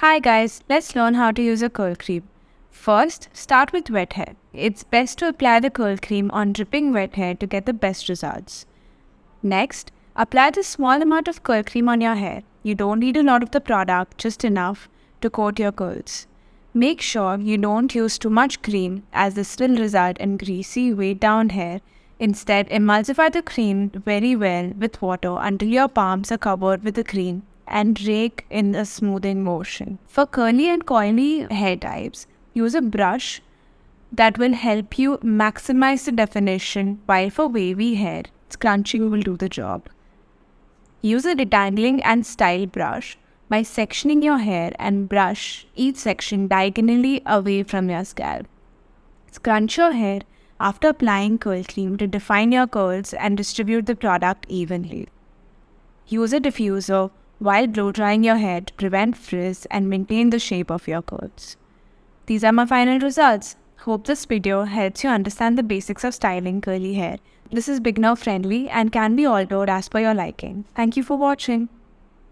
Hi guys, let's learn how to use a curl cream. First, start with wet hair. It's best to apply the curl cream on dripping wet hair to get the best results. Next, apply the small amount of curl cream on your hair. You don't need a lot of the product, just enough to coat your curls. Make sure you don't use too much cream as this will result in greasy, weighed down hair. Instead, emulsify the cream very well with water until your palms are covered with the cream and rake in a smoothing motion. For curly and coily hair types, use a brush that will help you maximize the definition, while for wavy hair, scrunching will do the job. Use a detangling and style brush by sectioning your hair and brush each section diagonally away from your scalp. Scrunch your hair after applying curl cream to define your curls and distribute the product evenly. Use a diffuser while blow drying your hair to prevent frizz and maintain the shape of your curls. These are my final results. Hope this video helps you understand the basics of styling curly hair. This is beginner friendly and can be altered as per your liking. Thank you for watching.